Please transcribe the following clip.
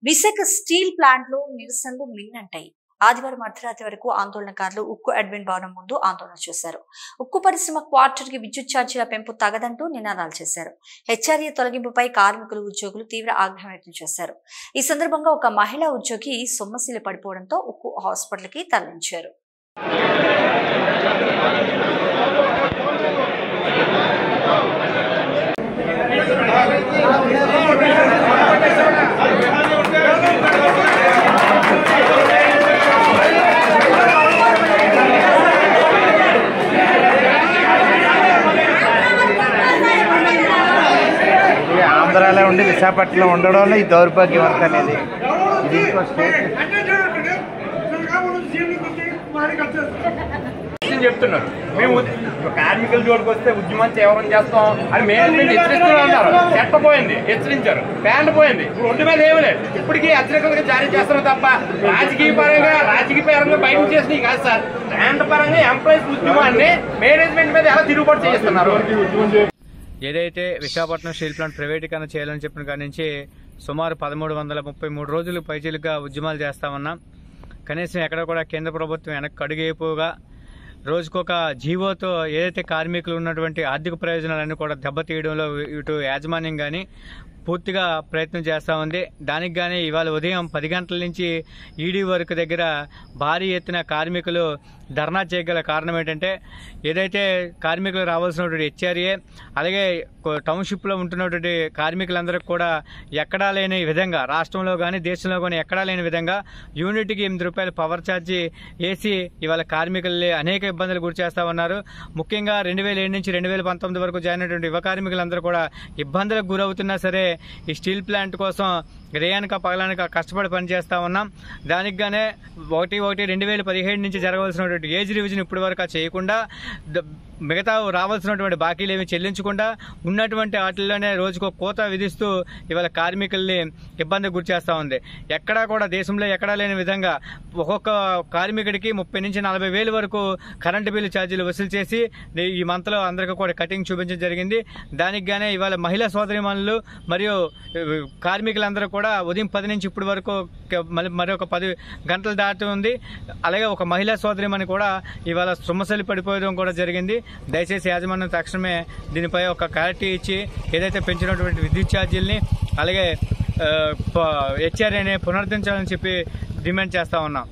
Visakha steel plant లో నిరసనలు మిన్నంటాయి. ఆదివారం అర్ధరాత్రి వరకు ఆందోళనకారులు ఉక్కు అడ్మిన్ భవనం ముందు ఆందోళన చేశారు. ఉక్కు పరిశ్రమ క్వార్టర్ కి విద్యుత్ ఛార్జీల పెంపు తగదంటూ నినాదాలు చేశారు. హెచ్ఆర్ఏ తొలగింపుపై కార్మికులు, ఉద్యోగులు తీవ్ర ఆగ్రహం వ్యక్తం చేశారు. ఈ సందర్భంగా ఒక మహిళా ఉద్యోగి సొమ్మసిల్లి పడిపోవడంతో ఉక్కు హాస్పిటల్ కి తరలించారు. ఆంధ్రాలో ఉండి విశాఖపట్నంలో ఉండడం వల్ల ఈ దౌర్భాగ్యం అంత అనేది ఇది ఇంకో స్టేట్ చెప్తున్నారు. మేము కార్మికుల జోడికి వస్తే ఉద్యమం తీవ్రం చేస్తాం అని మేనేజ్మెంట్ హెచ్చరిస్తూ ఉన్నారు. చెట్ట పోయింది, హెచ్చరించారు, ప్యాంట్ పోయింది, రోడ్డు మీద ఏమీ లేదు. ఇప్పటికీ హెచ్చరికలుగా జారీ చేస్తున్నాం తప్ప రాజకీయ పరంగా బయట చేసినవి కాదు సార్. ప్యాంట్ పరంగా ఎంప్లాయీస్ ఉద్యమాన్ని మేనేజ్మెంట్ మీద ఎలా తిరుగుబాటు చేస్తున్నారు. ఏదైతే విశాఖపట్నం స్టీల్ ప్లాంట్ ప్రైవేటీకరణ చేయాలని చెప్పిన కాడి నుంచి సుమారు 1333 రోజులు పైచీలుగా ఉద్యమాలు చేస్తామన్నాం. కనీసం ఎక్కడ కూడా కేంద్ర ప్రభుత్వం వెనక్కి అడుగైపోగా రోజుకొక జీవోతో ఏదైతే కార్మికులు ఉన్నటువంటి ఆర్థిక ప్రయోజనాలన్నీ కూడా దెబ్బతీయడంలో ఇటు యాజమాన్యం కానీ పూర్తిగా ప్రయత్నం చేస్తూ ఉంది. దానికి కానీ ఇవాళ ఉదయం 10 గంటల నుంచి ఈడీ వర్క్ దగ్గర భారీ ఎత్తున కార్మికులు ధర్నా చేయగల కారణం ఏంటంటే ఏదైతే కార్మికులు రావాల్సినటువంటి హెచ్ఆర్ఏ అలాగే టౌన్షిప్లో ఉంటున్నటువంటి కార్మికులందరికీ కూడా ఎక్కడా లేని విధంగా రాష్ట్రంలో కానీ దేశంలో కానీ ఎక్కడా లేని విధంగా యూనిట్కి 8 రూపాయలు పవర్ ఛార్జీ వేసి ఇవాళ కార్మికుల్ని అనేక ఇబ్బందులు గురి చేస్తూ ఉన్నారు. ముఖ్యంగా 2007 నుంచి 2019 వరకు జాయిన్ అయినటువంటి యువ కార్మికులందరూ కూడా ఇబ్బందులకు గురవుతున్నా సరే ఈ స్టీల్ ప్లాంట్ కోసం రేయనక పగలనక కష్టపడి పనిచేస్తా ఉన్నాం. దానికి గానే 1/1/2017 నుంచి జరగవలసినటువంటి ఏజ్ రివిజన్ ఇప్పటి వరకు చేయకుండా మిగతా రావాల్సినటువంటి బాకీలు ఏమి చెల్లించకుండా ఉన్నటువంటి వాటిల్లోనే రోజుకో కోత విధిస్తూ ఇవాళ కార్మికుల్ని ఇబ్బంది గురి చేస్తూ ఉంది. ఎక్కడా కూడా దేశంలో ఎక్కడా లేని విధంగా ఒక్కొక్క కార్మికుడికి 30 నుంచి 40 వేల వరకు కరెంటు బిల్లు ఛార్జీలు వసూలు చేసి ఈ మంత్లో అందరికీ కూడా కటింగ్ చూపించడం జరిగింది. దానికి గానే ఇవాళ మహిళా సోదరిమణులు మరియు కార్మికులందరూ కూడా ఉదయం 10 నుంచి ఇప్పటి వరకు మరొక 10 గంటలు దాటి ఉంది. అలాగే ఒక మహిళా సోదరిమణి కూడా ఇవాళ సొమ్మసలి పడిపోవడం కూడా జరిగింది. దయచేసి యాజమాన్యం తక్షణమే దీనిపై ఒక క్లారిటీ ఇచ్చి ఏదైతే పెంచినటువంటి విద్యుత్ ఛార్జీలని అలాగే హెచ్ఆర్ఏని పునరుద్ధరించాలని చెప్పి డిమాండ్ చేస్తా ఉన్నాం.